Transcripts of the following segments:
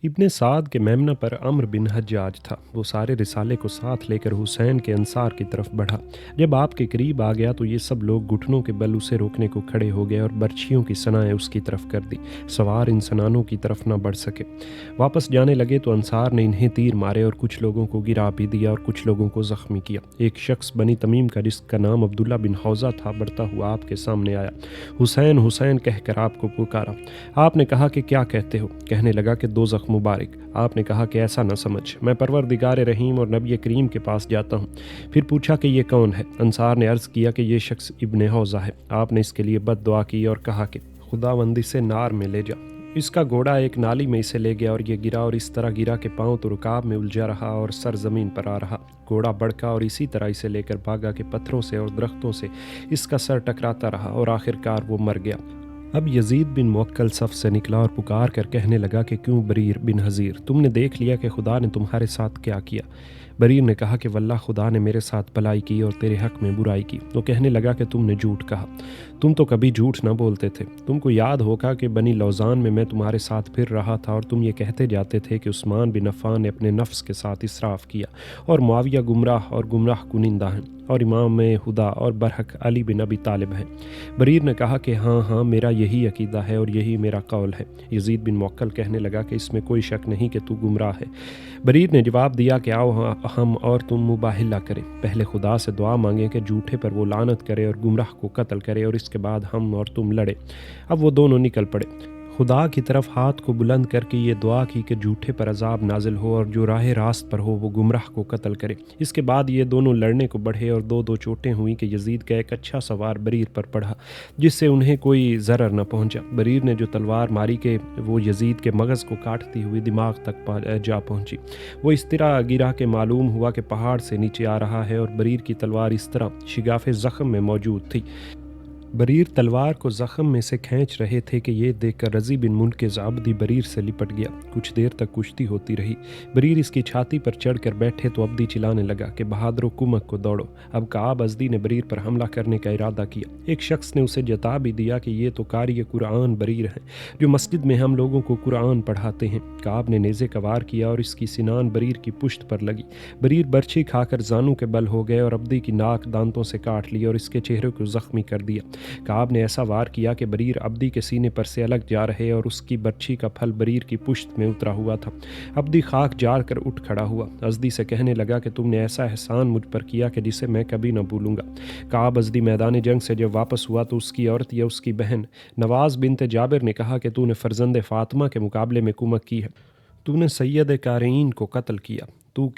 ابن سعد کے میمنہ پر عمرو بن حجاج تھا۔ وہ سارے رسالے کو ساتھ لے کر حسین کے انصار کی طرف بڑھا۔ جب آپ کے قریب آ گیا تو یہ سب لوگ گھٹنوں کے بل اسے روکنے کو کھڑے ہو گئے اور برچھیوں کی سنائیں اس کی طرف کر دی۔ سوار ان سنانوں کی طرف نہ بڑھ سکے۔ واپس جانے لگے تو انصار نے انہیں تیر مارے اور کچھ لوگوں کو گرا بھی دیا اور کچھ لوگوں کو زخمی کیا۔ ایک شخص بنی تمیم کا جس کا نام عبداللہ بن حوزہ تھا بڑھتا ہوا آپ کے سامنے آیا۔ حسین حسین کہہ کر آپ کو پکارا۔ آپ نے کہا کہ کیا کہتے ہو؟ کہنے لگا کہ دوزخ مبارک۔ آپ نے کہا کہ ایسا نہ سمجھ، میں پروردگار رحیم اور نبی کریم کے پاس جاتا ہوں۔ پھر پوچھا کہ یہ کون ہے؟ انصار نے عرض کیا کہ یہ شخص ابن حوزہ ہے۔ آپ نے اس کے لیے بد دعا کی اور کہا کہ خداوند اسے نار میں لے جا۔ اس کا گھوڑا ایک نالی میں اسے لے گیا اور یہ گرا اور اس طرح گرا کہ پاؤں تو رکاب میں الجھا رہا اور سر زمین پر آ رہا۔ گھوڑا بڑکا اور اسی طرح اسے لے کر بھاگا کہ پتھروں سے اور درختوں سے اس کا سر ٹکراتا رہا اور آخرکار وہ مر گیا۔ اب یزید بن موکل صف سے نکلا اور پکار کر کہنے لگا کہ کیوں بریر بن حضیر، تم نے دیکھ لیا کہ خدا نے تمہارے ساتھ کیا کیا؟ بریر نے کہا کہ واللہ خدا نے میرے ساتھ بھلائی کی اور تیرے حق میں برائی کی۔ وہ کہنے لگا کہ تم نے جھوٹ کہا، تم تو کبھی جھوٹ نہ بولتے تھے۔ تم کو یاد ہوگا کہ بنی لوزان میں تمہارے ساتھ پھر رہا تھا اور تم یہ کہتے جاتے تھے کہ عثمان بن عفان نے اپنے نفس کے ساتھ اسراف کیا اور معاویہ گمراہ اور گمراہ کنندہ ہیں اور امام خدا اور برحق علی بن ابی طالب ہیں۔ بریر نے کہا کہ ہاں ہاں، میرا یہی عقیدہ ہے اور یہی میرا قول ہے۔ یزید بن موکل کہنے لگا کہ اس میں کوئی شک نہیں کہ تو گمراہ ہے۔ بریر نے جواب دیا کہ آؤ ہم اور تم مباہلہ کریں، پہلے خدا سے دعا مانگیں کہ جھوٹے پر وہ لعنت کرے اور گمراہ کو قتل کرے، اور اس کے بعد ہم اور تم لڑے۔ اب وہ دونوں نکل پڑے۔ خدا کی طرف ہاتھ کو بلند کر کے یہ دعا کی کہ جھوٹے پر عذاب نازل ہو اور جو راہ راست پر ہو وہ گمراہ کو قتل کرے۔ اس کے بعد یہ دونوں لڑنے کو بڑھے اور دو چوٹیں ہوئیں کہ یزید کا ایک اچھا سوار بریر پر پڑھا جس سے انہیں کوئی ضرر نہ پہنچا۔ بریر نے جو تلوار ماری کہ وہ یزید کے مغز کو کاٹتی ہوئی دماغ تک جا پہنچی۔ وہ اس طرح گرا کہ معلوم ہوا کہ پہاڑ سے نیچے آ رہا ہے اور بریر کی تلوار اس طرح شگاف زخم میں موجود تھی۔ بریر تلوار کو زخم میں سے کھینچ رہے تھے کہ یہ دیکھ کر رضی بن منقذ عبدی بریر سے لپٹ گیا۔ کچھ دیر تک کشتی ہوتی رہی۔ بریر اس کی چھاتی پر چڑھ کر بیٹھے تو عبدی چلانے لگا کہ بہادرو کمک کو دوڑو۔ اب کعب ازدی نے بریر پر حملہ کرنے کا ارادہ کیا۔ ایک شخص نے اسے جتا بھی دیا کہ یہ تو قاری قرآن بریر ہیں جو مسجد میں ہم لوگوں کو قرآن پڑھاتے ہیں۔ کعب نے نیزے کا وار کیا اور اس کی سنان بریر کی پشت پر لگی۔ بریر برچھی کھا کر زانوں کے بل ہو گئے اور عبدی کی ناک دانتوں سے کاٹ لی اور اس کے چہرے کو زخمی کر دیا۔ کعب نے ایسا وار کیا کہ بریر عبدی کے سینے پر سے الگ جا رہے اور اس کی برچھی کا پھل بریر کی پشت میں اترا ہوا تھا۔ عبدی خاک جار کر اٹھ کھڑا ہوا۔ ازدی سے کہنے لگا کہ تم نے ایسا احسان مجھ پر کیا کہ جسے میں کبھی نہ بھولوں گا۔ کعب ازدی میدان جنگ سے جب واپس ہوا تو اس کی عورت یا اس کی بہن نواز بنت جابر نے کہا کہ تو نے فرزند فاطمہ کے مقابلے میں کمک کی ہے، تو نے سید قارئین کو قتل کیا، تو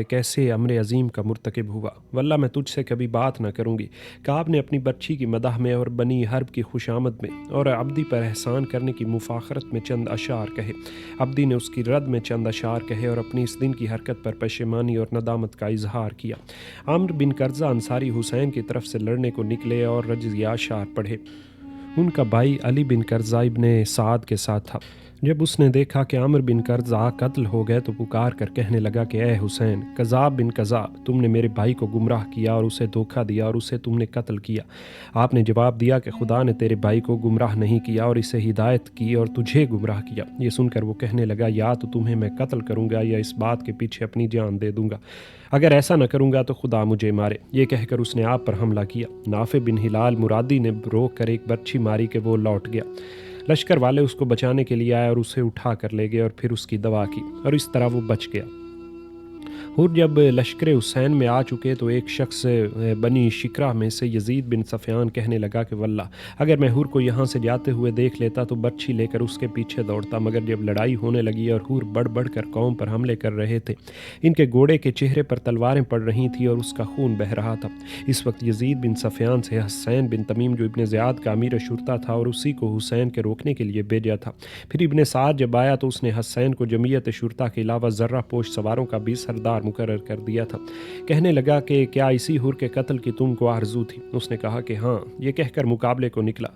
کیسے امر عظیم کا مرتکب ہوا؟ واللہ میں تجھ سے کبھی بات نہ کروں گی۔ کعب نے اپنی برچھی کی مدح میں اور بنی حرب کی خوش آمد میں اور عبدی پر احسان کرنے کی مفاخرت میں چند اشعار کہے۔ عبدی نے اس کی رد میں چند اشعار کہے اور اپنی اس دن کی حرکت پر پشیمانی اور ندامت کا اظہار کیا۔ عمرو بن کرزہ انصاری حسین کی طرف سے لڑنے کو نکلے اور رجزیہ اشعار پڑھے۔ ان کا بھائی علی بن کرزہ ابن سعد کے ساتھ تھا۔ جب اس نے دیکھا کہ عامر بن کرزہ قتل ہو گئے تو پکار کر کہنے لگا کہ اے حسین، کذاب بن کذاب، تم نے میرے بھائی کو گمراہ کیا اور اسے دھوکہ دیا اور اسے تم نے قتل کیا۔ آپ نے جواب دیا کہ خدا نے تیرے بھائی کو گمراہ نہیں کیا اور اسے ہدایت کی اور تجھے گمراہ کیا۔ یہ سن کر وہ کہنے لگا یا تو تمہیں میں قتل کروں گا یا اس بات کے پیچھے اپنی جان دے دوں گا، اگر ایسا نہ کروں گا تو خدا مجھے مارے۔ یہ کہہ کر اس نے آپ پر حملہ کیا۔ نافع بن ہلال مرادی نے روک کر ایک برچھی ماری کہ وہ لوٹ گیا۔ لشکر والے اس کو بچانے کے لیے آئے اور اسے اٹھا کر لے گئے اور پھر اس کی دوا کی اور اس طرح وہ بچ گیا۔ اور جب لشکر حسین میں آ چکے تو ایک شخص بنی شکرہ میں سے یزید بن سفیان کہنے لگا کہ واللہ اگر میں حور کو یہاں سے جاتے ہوئے دیکھ لیتا تو برچھی لے کر اس کے پیچھے دوڑتا، مگر جب لڑائی ہونے لگی اور حور بڑھ بڑھ کر قوم پر حملے کر رہے تھے، ان کے گھوڑے کے چہرے پر تلواریں پڑ رہی تھیں اور اس کا خون بہہ رہا تھا۔ اس وقت یزید بن سفیان سے حسین بن تمیم جو ابن زیاد کا امیر شرطہ تھا اور اسی کو حسین کے روکنے کے لیے بھیجا تھا، پھر ابن سعد جب آیا تو اس نے حسین کو جمعیت شرطہ کے علاوہ ذرہ پوش سواروں کا بھی سردار مقرر کر دیا تھا۔ کہنے لگا کہ کیا اسی حر کے قتل کی تم کو آرزو تھی؟ اس نے کہا کہ ہاں۔ یہ کہہ کر مقابلے کو نکلا۔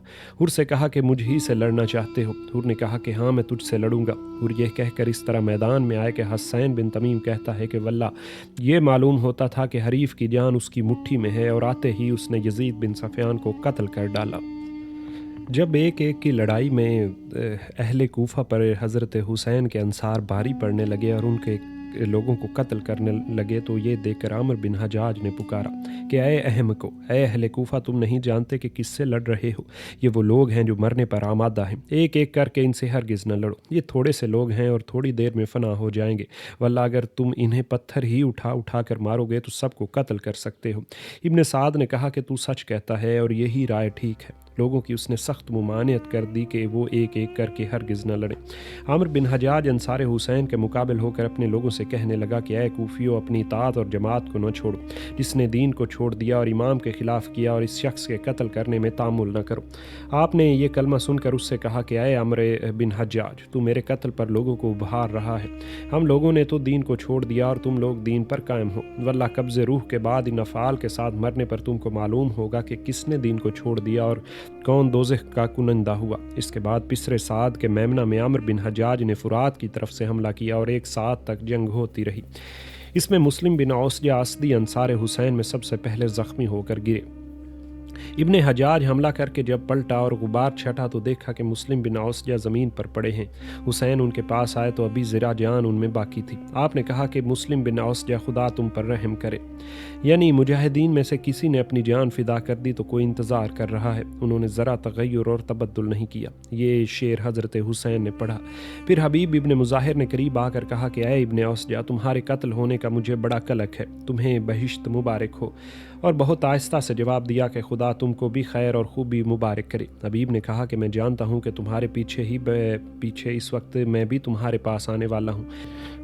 حر سے کہا کہ مجھ ہی سے لڑنا چاہتے ہو؟ حر نے کہا کہ ہاں، میں تجھ سے لڑوں گا۔ حر یہ کہہ کر اس طرح میدان میں آئے کہ حسین بن تمیم کہتا ہے کہ واللہ یہ معلوم ہوتا تھا کہ حریف کی جان اس کی مٹھی میں ہے، اور آتے ہی اس نے یزید بن سفیان کو قتل کر ڈالا۔ جب ایک ایک کی لڑائی میں اہل کوفہ پر حضرت حسین کے انصار بھاری پڑنے لگے اور ان کے لوگوں کو قتل کرنے لگے، تو یہ دیکھ کر عامر بن حجاج نے پکارا کہ اے احمقو، اے اہل کوفہ، تم نہیں جانتے کہ کس سے لڑ رہے ہو؟ یہ وہ لوگ ہیں جو مرنے پر آمادہ ہیں، ایک ایک کر کے ان سے ہرگز نہ لڑو، یہ تھوڑے سے لوگ ہیں اور تھوڑی دیر میں فنا ہو جائیں گے، واللہ اگر تم انہیں پتھر ہی اٹھا اٹھا کر مارو گے تو سب کو قتل کر سکتے ہو۔ ابن سعد نے کہا کہ تو سچ کہتا ہے اور یہی رائے ٹھیک ہے۔ لوگوں کی اس نے سخت ممانعت کر دی کہ وہ ایک ایک کر کے ہرگز نہ لڑیں۔ عامر بن حجاج انصار حسین کے مقابل ہو کر اپنے لوگوں سے کہنے لگا کہ اے کوفیو، اپنی اطاعت اور جماعت کو نہ چھوڑو، جس نے دین کو چھوڑ دیا اور امام کے خلاف کیا، اور اس شخص کے قتل کرنے میں تامل نہ کرو۔ آپ نے یہ کلمہ سن کر اس سے کہا کہ اے عمر بن حجاج، تو میرے قتل پر لوگوں کو ابھار رہا ہے۔ ہم لوگوں نے تو دین کو چھوڑ دیا اور تم لوگ دین پر قائم ہو، واللہ قبض روح کے بعد ان افعال کے ساتھ مرنے پر تم کو معلوم ہوگا کہ کس نے دین کو چھوڑ دیا اور کون دوزخ کا کنندہ ہوا۔ اس کے بعد پسر سعد کے میمنہ میں عامر بن حجاج نے فرات کی طرف سے حملہ کیا اور ایک ساعت تک جنگ ہوتی رہی۔ اس میں مسلم بن اوسجہ اسدی انصار حسین میں سب سے پہلے زخمی ہو کر گرے۔ ابن حجاج حملہ کر کے جب پلٹا اور غبار چھٹا تو دیکھا کہ مسلم بن اوسجہ زمین پر پڑے ہیں۔ حسین ان کے پاس آئے تو ابھی ذرا جان ان میں باقی تھی۔ آپ نے کہا کہ مسلم بن اوسجہ، خدا تم پر رحم کرے، یعنی مجاہدین میں سے کسی نے اپنی جان فدا کر دی تو کوئی انتظار کر رہا ہے۔ انہوں نے ذرا تغیر اور تبدل نہیں کیا۔ یہ شعر حضرت حسین نے پڑھا۔ پھر حبیب ابن مظاہر نے قریب آ کر کہا کہ اے ابن اوسجہ، تمہارے قتل ہونے کا مجھے بڑا قلق ہے، تمہیں بہشت مبارک ہو، اور بہت آہستہ سے جواب دیا کہ خدا تم کو بھی خیر اور خوبی مبارک کرے۔ حبیب نے کہا کہ میں جانتا ہوں کہ تمہارے پیچھے اس وقت میں بھی تمہارے پاس آنے والا ہوں،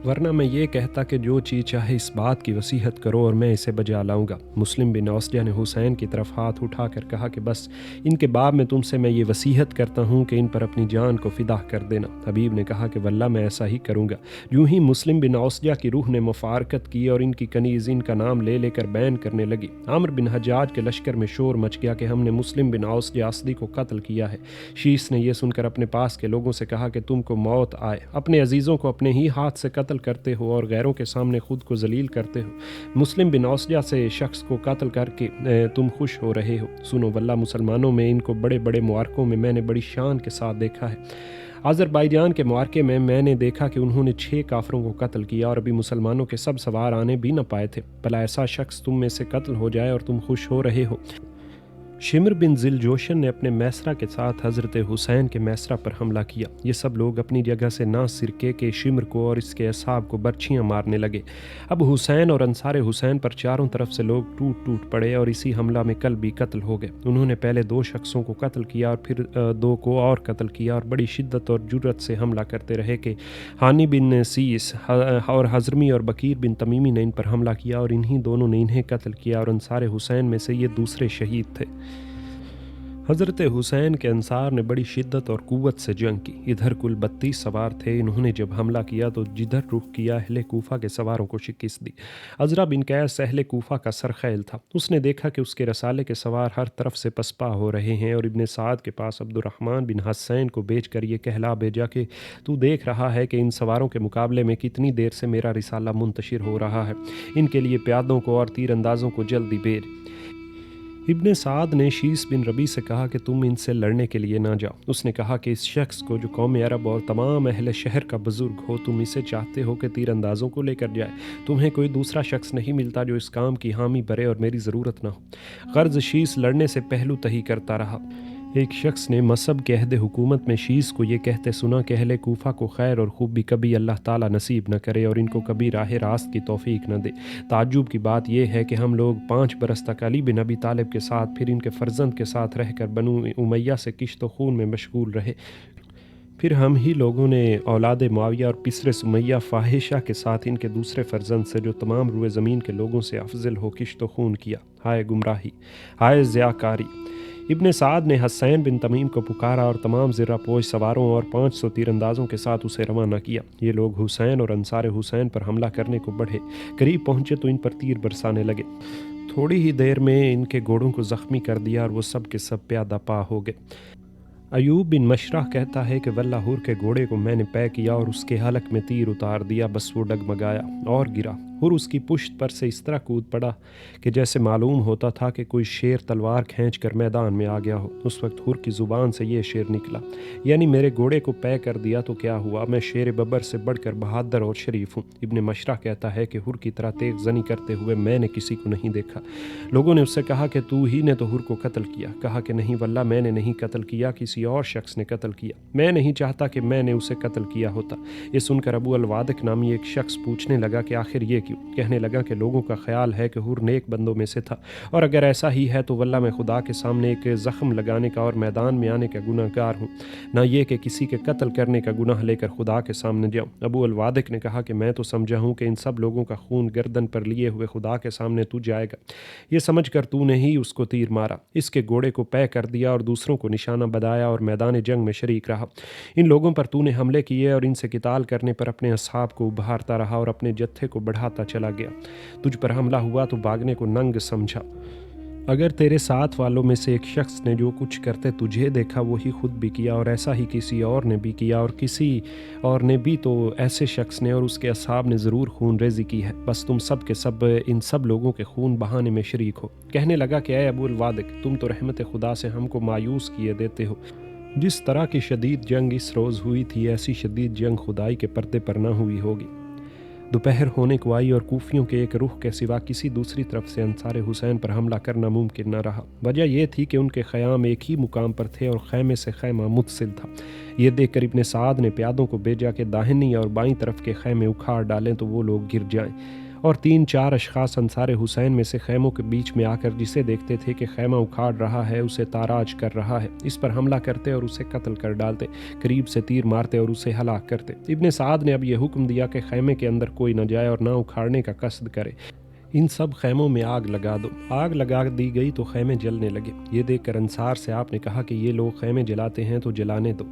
ورنہ میں یہ کہتا کہ جو چیز چاہے اس بات کی وصیحت کرو اور میں اسے بجا لاؤں گا۔ مسلم بن اوسجہ نے حسین کی طرف ہاتھ اٹھا کر کہا کہ بس ان کے باب میں تم سے میں یہ وصیحت کرتا ہوں کہ ان پر اپنی جان کو فدا کر دینا۔ حبیب نے کہا کہ واللہ میں ایسا ہی کروں گا۔ یوں ہی مسلم بن اوسجہ کی روح نے مفارقت کی اور ان کی کنیز ان کا نام لے لے کر بین کرنے لگی۔ عامر بن حجاج کے لشکر میں شور مچ گیا کہ ہم نے مسلم بن اوسجہ اسدی کو قتل کیا ہے۔ شیش نے یہ سن کر اپنے پاس کے لوگوں سے کہا کہ تم کو موت آئے، اپنے عزیزوں کو اپنے ہی ہاتھ سے قتل کرتے ہو اور غیروں کے سامنے خود کو ذلیل کرتے ہو۔ مسلم بن اوسجہ سے شخص کو قتل کر کے تم خوش ہو رہے ہو۔ سنو، واللہ مسلمانوں میں ان کو بڑے بڑے معرکوں میں میں نے بڑی شان کے ساتھ دیکھا ہے۔ آذربائیجان کے معرکے میں نے دیکھا کہ انہوں نے 6 کافروں کو قتل کیا اور ابھی مسلمانوں کے سب سوار آنے بھی نہ پائے تھے۔ بھلا ایسا شخص تم میں سے قتل ہو جائے اور تم خوش ہو رہے ہو۔ شمر بن ذی الجوشن نے اپنے میسرہ کے ساتھ حضرت حسین کے میسرہ پر حملہ کیا۔ یہ سب لوگ اپنی جگہ سے نہ سرکے کے شمر کو اور اس کے اصحاب کو برچھیاں مارنے لگے۔ اب حسین اور انصار حسین پر چاروں طرف سے لوگ ٹوٹ ٹوٹ پڑے اور اسی حملہ میں کل بھی قتل ہو گئے۔ انہوں نے پہلے 2 شخصوں کو قتل کیا اور پھر 2 کو اور قتل کیا، اور بڑی شدت اور جرأت سے حملہ کرتے رہے کہ ہانی بن سیس اور حضرمی اور بکیر بن تمیمی نے ان پر حملہ کیا اور انہی دونوں نے انہیں قتل کیا، اور انصار حسین میں سے یہ دوسرے شہید تھے۔ حضرت حسین کے انصار نے بڑی شدت اور قوت سے جنگ کی۔ ادھر کل 32 سوار تھے۔ انہوں نے جب حملہ کیا تو جدھر رخ کیا اہل کوفہ کے سواروں کو شکست دی۔ عزرہ بن قیس اہل کوفہ کا سرخیل تھا۔ اس نے دیکھا کہ اس کے رسالے کے سوار ہر طرف سے پسپا ہو رہے ہیں اور ابن سعد کے پاس عبد الرحمن بن حسین کو بھیج کر یہ کہلا بھیجا کہ تو دیکھ رہا ہے کہ ان سواروں کے مقابلے میں کتنی دیر سے میرا رسالہ منتشر ہو رہا ہے، ان کے لیے پیادوں کو اور تیر اندازوں کو جلدی بھیج۔ ابن سعد نے شیس بن ربی سے کہا کہ تم ان سے لڑنے کے لیے نہ جاؤ۔ اس نے کہا کہ اس شخص کو جو قوم عرب اور تمام اہل شہر کا بزرگ ہو، تم اسے چاہتے ہو کہ تیر اندازوں کو لے کر جائے۔ تمہیں کوئی دوسرا شخص نہیں ملتا جو اس کام کی حامی بھرے اور میری ضرورت نہ ہو۔ غرض شیس لڑنے سے پہلو تہی کرتا رہا۔ ایک شخص نے مصب کے عہد حکومت میں شیس کو یہ کہتے سنا کہ اہل کوفہ کو خیر اور خوبی کبھی اللہ تعالیٰ نصیب نہ کرے اور ان کو کبھی راہ راست کی توفیق نہ دے۔ تعجب کی بات یہ ہے کہ ہم لوگ 5 برس تک علی بن ابی طالب کے ساتھ، پھر ان کے فرزند کے ساتھ رہ کر بنو امیہ سے کشت و خون میں مشغول رہے۔ پھر ہم ہی لوگوں نے اولاد معاویہ اور پسر سمیہ فاحشہ کے ساتھ ان کے دوسرے فرزند سے جو تمام روئے زمین کے لوگوں سے افضل ہو کشت و خون کیا۔ ہائے گمراہی، ہائے ضیاءکاری۔ ابن سعد نے حسین بن تمیم کو پکارا اور تمام زرہ پوش سواروں اور 500 تیر اندازوں کے ساتھ اسے روانہ کیا۔ یہ لوگ حسین اور انصار حسین پر حملہ کرنے کو بڑھے۔ قریب پہنچے تو ان پر تیر برسانے لگے۔ تھوڑی ہی دیر میں ان کے گھوڑوں کو زخمی کر دیا اور وہ سب کے سب پیادہ پا ہو گئے۔ ایوب بن مشرح کہتا ہے کہ واللہ حور کے گھوڑے کو میں نے پے کیا اور اس کے حلق میں تیر اتار دیا، بس وہ ڈگمگایا اور گرا۔ حر اس کی پشت پر سے اس طرح کود پڑا کہ جیسے معلوم ہوتا تھا کہ کوئی شیر تلوار کھینچ کر میدان میں آ گیا ہو۔ اس وقت حر کی زبان سے یہ شعر نکلا، یعنی میرے گھوڑے کو پے کر دیا تو کیا ہوا، میں شیر ببر سے بڑھ کر بہادر اور شریف ہوں۔ ابن مشرح کہتا ہے کہ حر کی طرح تیغ زنی کرتے ہوئے میں نے کسی کو نہیں دیکھا۔ لوگوں نے اس سے کہا کہ تو ہی نے تو حر کو قتل کیا۔ کہا کہ نہیں واللہ میں نے نہیں قتل کیا، کسی اور شخص نے قتل کیا۔ میں نہیں چاہتا کہ میں نے اسے قتل کیا ہوتا۔ یہ سن کر ابو الوادق نامی ایک شخص پوچھنے لگا کہ آخر یہ کیوں؟ کہنے لگا کہ لوگوں کا خیال ہے کہ حر نیک بندوں میں سے تھا، اور اگر ایسا ہی ہے تو واللہ میں خدا کے سامنے ایک زخم لگانے کا اور میدان میں آنے کا گناہ گار ہوں، نہ یہ کہ کسی کے قتل کرنے کا گناہ لے کر خدا کے سامنے جاؤں۔ ابو الوادق نے کہا کہ میں تو سمجھا ہوں کہ ان سب لوگوں کا خون گردن پر لیے ہوئے خدا کے سامنے تو جائے گا، یہ سمجھ کر تو نے ہی اس کو تیر مارا، اس کے گھوڑے کو پے کر دیا اور دوسروں کو نشانہ بنایا اور میدان جنگ میں شریک رہا۔ ان لوگوں پر تو نے حملے کیے اور ان سے قتال کرنے پر اپنے اصحاب کو ابھارتا رہا اور اپنے جتھے کو بڑھاتا چلا گیا۔ تجھ پر حملہ ہوا تو بھاگنے کو ننگ سمجھا۔ اگر تیرے ساتھ والوں میں سے ایک شخص نے جو کچھ کرتے تجھے دیکھا وہی خود بھی کیا، اور ایسا ہی کسی اور نے بھی کیا، اور کسی اور نے بھی، تو ایسے شخص نے اور اس کے اصحاب نے ضرور خون ریزی کی ہے، بس تم سب کے سب ان سب لوگوں کے خون بہانے میں شریک ہو۔ کہنے لگا کہ اے ابو الوادق، تم تو رحمت خدا سے ہم کو مایوس کیے دیتے ہو۔ جس طرح کی شدید جنگ اس روز ہوئی تھی ایسی شدید جنگ خدائی کے پردے پر نہ ہوئی ہوگی۔ دوپہر ہونے کو آئی اور کوفیوں کے ایک رخ کے سوا کسی دوسری طرف سے انصار حسین پر حملہ کرنا ممکن نہ رہا۔ وجہ یہ تھی کہ ان کے خیام ایک ہی مقام پر تھے اور خیمے سے خیمہ متصل تھا۔ یہ دیکھ کر ابن سعد نے پیادوں کو بھیجا کہ داہنی اور بائیں طرف کے خیمے اکھاڑ ڈالیں تو وہ لوگ گر جائیں، اور 3-4 اشخاص انصار حسین میں سے خیموں کے بیچ میں آ کر جسے دیکھتے تھے کہ خیمہ اکھاڑ رہا ہے اسے تاراج کر رہا ہے، اس پر حملہ کرتے اور اسے قتل کر ڈالتے، قریب سے تیر مارتے اور اسے ہلاک کرتے۔ ابن سعد نے اب یہ حکم دیا کہ خیمے کے اندر کوئی نہ جائے اور نہ اکھاڑنے کا قصد کرے، ان سب خیموں میں آگ لگا دو۔ آگ لگا دی گئی تو خیمے جلنے لگے۔ یہ دیکھ کر انصار سے آپ نے کہا کہ یہ لوگ خیمے جلاتے ہیں تو جلانے دو،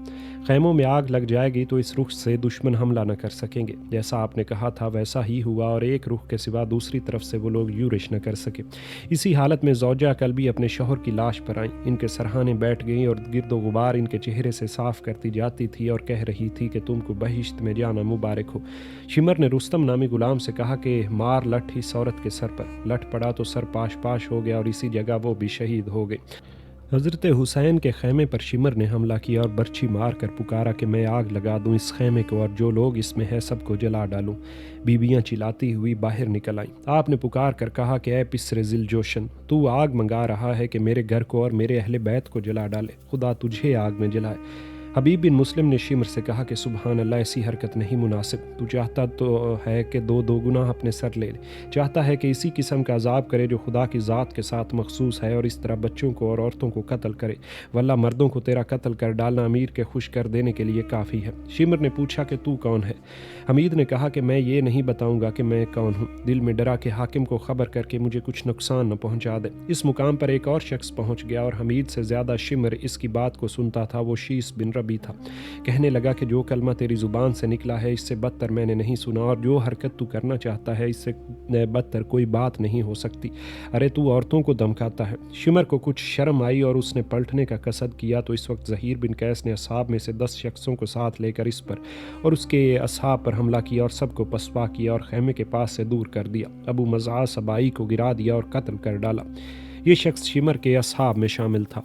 خیموں میں آگ لگ جائے گی تو اس رخ سے دشمن حملہ نہ کر سکیں گے۔ جیسا آپ نے کہا تھا ویسا ہی ہوا، اور ایک رخ کے سوا دوسری طرف سے وہ لوگ یورش نہ کر سکے۔ اسی حالت میں زوجہ کلبی اپنے شوہر کی لاش پر آئیں، ان کے سرہانے بیٹھ گئیں اور گرد و غبار ان کے چہرے سے صاف کرتی جاتی تھی اور کہہ رہی تھی کہ تم کو بہشت میں جانا مبارک ہو۔ شمر نے رستم نامی غلام سے کہا کہ مار لٹھ اس عورت کے سر پر۔ لٹھ پڑا تو سر پاش پاش ہو گیا اور اسی جگہ وہ بھی شہید ہو گئے۔ حضرت حسین کے خیمے پر شمر نے حملہ کیا اور برچھی مار کر پکارا کہ میں آگ لگا دوں اس خیمے کو اور جو لوگ اس میں ہے سب کو جلا ڈالوں۔ بیویاں چلاتی ہوئی باہر نکل آئیں۔ آپ نے پکار کر کہا کہ اے پسر ذل جوشن، تو آگ منگا رہا ہے کہ میرے گھر کو اور میرے اہل بیت کو جلا ڈالے، خدا تجھے آگ میں جلائے۔ حبیب بن مسلم نے شمر سے کہا کہ سبحان اللہ، ایسی حرکت نہیں مناسب، تو چاہتا تو ہے کہ دو گناہ اپنے سر لے لے، چاہتا ہے کہ اسی قسم کا عذاب کرے جو خدا کی ذات کے ساتھ مخصوص ہے، اور اس طرح بچوں کو اور عورتوں کو قتل کرے، واللہ مردوں کو تیرا قتل کر ڈالنا امیر کے خوش کر دینے کے لیے کافی ہے۔ شمر نے پوچھا کہ تو کون ہے؟ حمید نے کہا کہ میں یہ نہیں بتاؤں گا کہ میں کون ہوں، دل میں ڈرا کہ حاکم کو خبر کر کے مجھے کچھ نقصان نہ پہنچا دے۔ اس مقام پر ایک اور شخص پہنچ گیا اور حمید سے زیادہ شمر اس کی بات کو سنتا تھا، وہ شیس بن ربی تھا۔ کہنے لگا کہ جو کلمہ تیری زبان سے نکلا ہے اس سے بدتر میں نے نہیں سنا، اور جو حرکت تو کرنا چاہتا ہے اس سے بدتر کوئی بات نہیں ہو سکتی، ارے تو عورتوں کو دمکاتا ہے۔ شمر کو کچھ شرم آئی اور اس نے پلٹنے کا قصد کیا، تو اس وقت زہیر بن قیس نے اصحاب میں سے 10 شخصوں کو ساتھ لے کر اس پر اور اس کے اصحاب پر حملہ کیا اور سب کو پسپا کیا اور خیمے کے پاس سے دور کر دیا۔ ابو مزاح سبائی کو گرا دیا اور قتل کر ڈالا۔ یہ شخص شمر کے اصحاب میں شامل تھا۔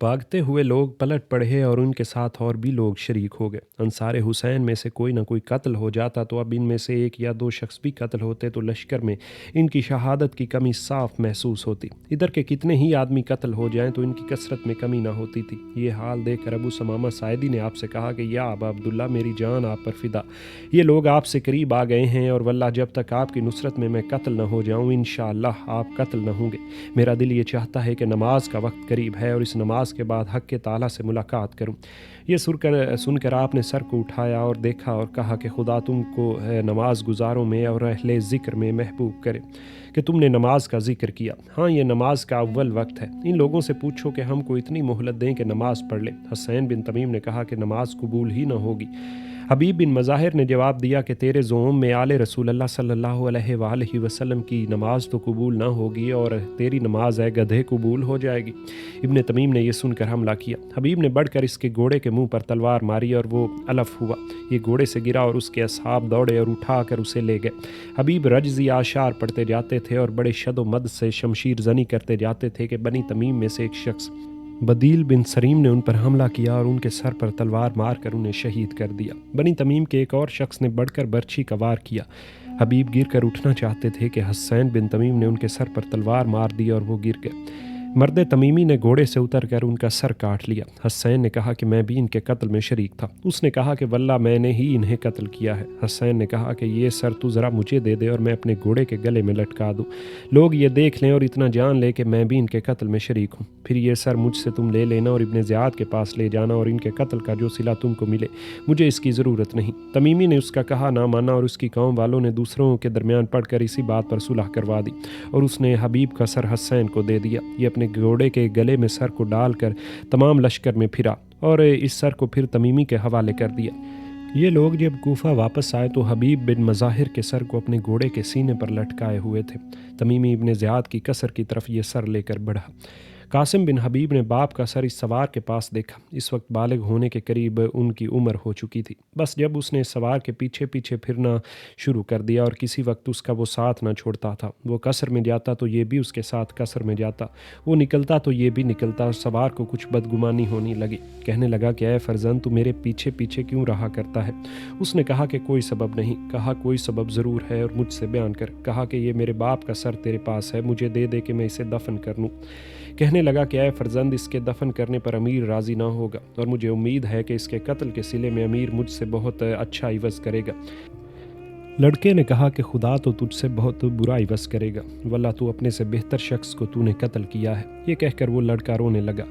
بھاگتے ہوئے لوگ پلٹ پڑے اور ان کے ساتھ اور بھی لوگ شریک ہو گئے۔ انصار حسین میں سے کوئی نہ کوئی قتل ہو جاتا تو اب ان میں سے 1 یا 2 شخص بھی قتل ہوتے تو لشکر میں ان کی شہادت کی کمی صاف محسوس ہوتی۔ ادھر کے کتنے ہی آدمی قتل ہو جائیں تو ان کی کثرت میں کمی نہ ہوتی تھی۔ یہ حال دیکھ کر ابو ثمامہ ساعدی نے آپ سے کہا کہ یا ابا عبداللہ، میری جان آپ پر فدا، یہ لوگ آپ سے قریب آ گئے ہیں، اور واللہ جب تک آپ کی نصرت میں قتل نہ ہو جاؤں انشاءاللہ آپ قتل نہ ہوں گے۔ میرا دل یہ چاہتا ہے کہ نماز کا وقت قریب ہے اور اس نماز کے بعد حق کے تعالیٰ سے ملاقات کروں۔ یہ سن کر آپ نے سر کو اٹھایا اور دیکھا اور کہا کہ خدا تم کو نماز گزاروں میں اور اہل ذکر میں محبوب کرے کہ تم نے نماز کا ذکر کیا۔ ہاں، یہ نماز کا اول وقت ہے، ان لوگوں سے پوچھو کہ ہم کو اتنی مہلت دیں کہ نماز پڑھ لیں۔ حسین بن تمیم نے کہا کہ نماز قبول ہی نہ ہوگی۔ حبیب بن مظاہر نے جواب دیا کہ تیرے زعم میں آل رسول اللہ صلی اللہ علیہ وآلہ وسلم کی نماز تو قبول نہ ہوگی اور تیری نماز ہے گدھے قبول ہو جائے گی۔ ابن تمیم نے یہ سن کر حملہ کیا۔ حبیب نے بڑھ کر اس کے گھوڑے کے منہ پر تلوار ماری اور وہ الف ہوا۔ یہ گھوڑے سے گرا اور اس کے اصحاب دوڑے اور اٹھا کر اسے لے گئے۔ حبیب رجزی آشار پڑھتے جاتے تھے اور بڑے شد و مد سے شمشیر زنی کرتے جاتے تھے کہ بنی تمیم میں سے ایک شخص بدیل بن سریم نے ان پر حملہ کیا اور ان کے سر پر تلوار مار کر انہیں شہید کر دیا۔ بنی تمیم کے ایک اور شخص نے بڑھ کر برچھی کا وار کیا۔ حبیب گر کر اٹھنا چاہتے تھے کہ حسین بن تمیم نے ان کے سر پر تلوار مار دی اور وہ گر گئے۔ مرد تمیمی نے گھوڑے سے اتر کر ان کا سر کاٹ لیا۔ حسین نے کہا کہ میں بھی ان کے قتل میں شریک تھا۔ اس نے کہا کہ واللہ میں نے ہی انہیں قتل کیا ہے۔ حسین نے کہا کہ یہ سر تو ذرا مجھے دے دے اور میں اپنے گھوڑے کے گلے میں لٹکا دوں، لوگ یہ دیکھ لیں اور اتنا جان لے کہ میں بھی ان کے قتل میں شریک ہوں، پھر یہ سر مجھ سے تم لے لینا اور ابن زیاد کے پاس لے جانا اور ان کے قتل کا جو صلہ تم کو ملے، مجھے اس کی ضرورت نہیں۔ تمیمی نے اس کا کہا نہ مانا اور اس کی قوم والوں نے دوسروں کے درمیان پڑھ کر اسی بات پر صلح کروا دی اور اس نے حبیب کا سر حسین کو دے دیا۔ یہ اپنے گھوڑے کے گلے میں سر کو ڈال کر تمام لشکر میں پھرا اور اس سر کو پھر تمیمی کے حوالے کر دیا۔ یہ لوگ جب کوفہ واپس آئے تو حبیب بن مظاہر کے سر کو اپنے گھوڑے کے سینے پر لٹکائے ہوئے تھے۔ تمیمی ابن زیاد کی قصر کی طرف یہ سر لے کر بڑھا۔ قاسم بن حبیب نے باپ کا سر اس سوار کے پاس دیکھا۔ اس وقت بالغ ہونے کے قریب ان کی عمر ہو چکی تھی۔ بس جب اس نے سوار کے پیچھے پیچھے پھرنا شروع کر دیا اور کسی وقت اس کا وہ ساتھ نہ چھوڑتا تھا، وہ قصر میں جاتا تو یہ بھی اس کے ساتھ قصر میں جاتا، وہ نکلتا تو یہ بھی نکلتا، اور سوار کو کچھ بدگمانی ہونے لگی۔ کہنے لگا کہ اے فرزند تو میرے پیچھے پیچھے کیوں رہا کرتا ہے؟ اس نے کہا کہ کوئی سبب نہیں۔ کہا کوئی سبب ضرور ہے اور مجھ سے بیان کر۔ کہا کہ یہ میرے باپ کا سر تیرے پاس ہے، مجھے دے دے کہ میں اسے دفن کر لوں۔ کہنے لگا کہ اے فرزند اس کے دفن کرنے پر امیر راضی نہ ہوگا اور مجھے امید ہے کہ اس کے قتل کے صلے میں امیر مجھ سے بہت اچھا عوض کرے گا۔ لڑکے نے کہا کہ خدا تو تجھ سے بہت برا عوض کرے گا، واللہ تو اپنے سے بہتر شخص کو تو نے قتل کیا ہے۔ یہ کہہ کر وہ لڑکا رونے لگا۔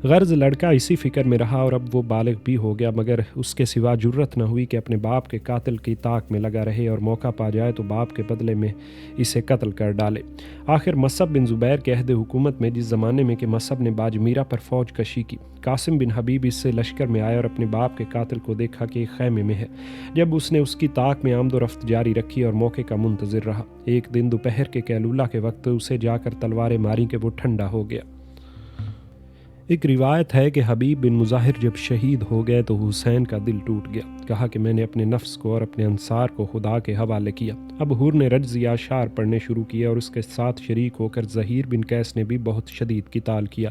غرض لڑکا اسی فکر میں رہا اور اب وہ بالغ بھی ہو گیا، مگر اس کے سوا جرت نہ ہوئی کہ اپنے باپ کے قاتل کی طاق میں لگا رہے اور موقع پا جائے تو باپ کے بدلے میں اسے قتل کر ڈالے۔ آخر مصعب بن زبیر کے عہد حکومت میں، جس زمانے میں کہ مصعب نے باج میرا پر فوج کشی کی، قاسم بن حبیب اس سے لشکر میں آیا اور اپنے باپ کے قاتل کو دیکھا کہ ایک خیمے میں ہے۔ جب اس نے اس کی طاق میں آمد و رفت جاری رکھی اور موقع کا منتظر رہا، ایک دن دوپہر کے قیلولہ کے وقت اسے جا کر تلواریں ماری کہ وہ ٹھنڈا ہو گیا۔ ایک روایت ہے کہ حبیب بن مظاہر جب شہید ہو گئے تو حسین کا دل ٹوٹ گیا۔ کہا کہ میں نے اپنے نفس کو اور اپنے انصار کو خدا کے حوالے کیا۔ اب حور نے رجزی اشعار پڑھنے شروع کیے اور اس کے ساتھ شریک ہو کر زہیر بن قیس نے بھی بہت شدید قتال کیا۔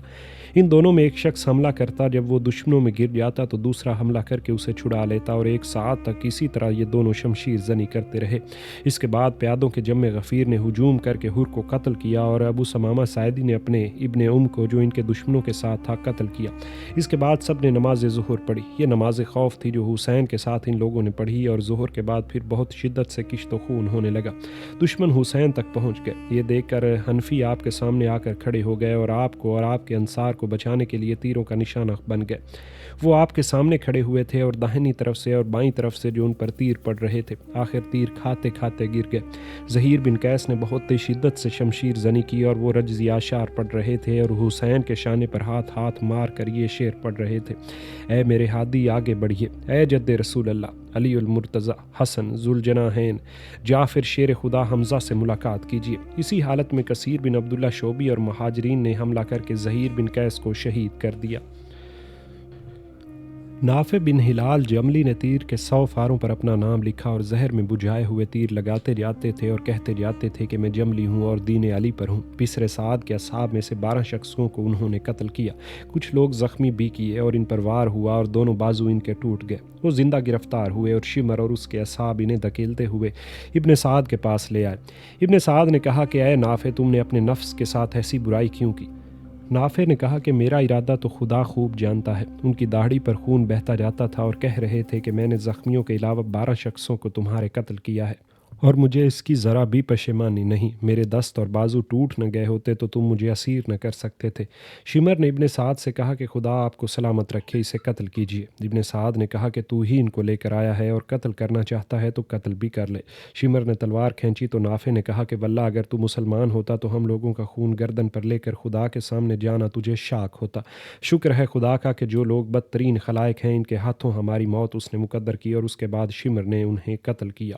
ان دونوں میں ایک شخص حملہ کرتا، جب وہ دشمنوں میں گر جاتا تو دوسرا حملہ کر کے اسے چھڑا لیتا اور ایک ساعت تک اسی طرح یہ دونوں شمشیر زنی کرتے رہے۔ اس کے بعد پیادوں کے جمع غفیر نے ہجوم کر کے حور کو قتل کیا اور ابو سمامہ ساعدی نے اپنے ابن کو جو ان کے دشمنوں کے ساتھ تھا قتل کیا۔ اس کے بعد سب نے نماز ظہر پڑھی۔ یہ نماز خوف تھی جو حسین کے ساتھ ان لوگوں نے پڑھی، اور ظہر کے بعد پھر بہت شدت سے کشت و خون ہونے لگا۔ دشمن حسین تک پہنچ گئے۔ یہ دیکھ کر حنفی آپ کے سامنے آ کر کھڑے ہو گئے اور آپ کو اور آپ کے انصار کو بچانے کے لیے تیروں کا نشانہ بن گئے۔ وہ آپ کے سامنے کھڑے ہوئے تھے اور داہنی طرف سے اور بائیں طرف سے جو ان پر تیر پڑ رہے تھے، آخر تیر کھاتے کھاتے گر گئے۔ زہیر بن قیس نے بہت شدت سے شمشیر زنی کی اور وہ رجزی اشعار پڑھ رہے تھے اور حسین کے شانے پر ہاتھ مار کر یہ شعر پڑھ رہے تھے: اے میرے ہادی آگے بڑھیے، اے جد رسول اللہ، علی المرتضی، حسن ذوالجناحین، جعفر شیر خدا حمزہ سے ملاقات کیجیے۔ اسی حالت میں کثیر بن عبداللہ شعبی اور مہاجرین نے حملہ کر کے زہیر بن قیس کو شہید کر دیا۔ نافع بن ہلال جملی نے تیر کے 100 فاروں پر اپنا نام لکھا اور زہر میں بجھائے ہوئے تیر لگاتے جاتے تھے اور کہتے جاتے تھے کہ میں جملی ہوں اور دین علی پر ہوں۔ بسر سعد کے اصحاب میں سے 12 شخصوں کو انہوں نے قتل کیا، کچھ لوگ زخمی بھی کیے اور ان پر وار ہوا اور دونوں بازو ان کے ٹوٹ گئے۔ وہ زندہ گرفتار ہوئے اور شمر اور اس کے اصحاب انہیں دھکیلتے ہوئے ابن سعد کے پاس لے آئے۔ ابن سعد نے کہا کہ اے نافع، تم نے اپنے نفس کے ساتھ ایسی برائی کیوں کی؟ نافع نے کہا کہ میرا ارادہ تو خدا خوب جانتا ہے۔ ان کی داڑھی پر خون بہتا جاتا تھا اور کہہ رہے تھے کہ میں نے زخمیوں کے علاوہ 12 شخصوں کو تمہارے قتل کیا ہے اور مجھے اس کی ذرا بھی پشیمانی نہیں۔ میرے دست اور بازو ٹوٹ نہ گئے ہوتے تو تم مجھے اسیر نہ کر سکتے تھے۔ شمر نے ابن سعد سے کہا کہ خدا آپ کو سلامت رکھے، اسے قتل کیجیے۔ ابن سعد نے کہا کہ تو ہی ان کو لے کر آیا ہے اور قتل کرنا چاہتا ہے تو قتل بھی کر لے۔ شمر نے تلوار کھینچی تو نافع نے کہا کہ واللہ اگر تو مسلمان ہوتا تو ہم لوگوں کا خون گردن پر لے کر خدا کے سامنے جانا تجھے شاک ہوتا۔ شکر ہے خدا کا کہ جو لوگ بدترین خلائق ہیں ان کے ہاتھوں ہماری موت اس نے مقدر کی، اور اس کے بعد شمر نے انہیں قتل کیا۔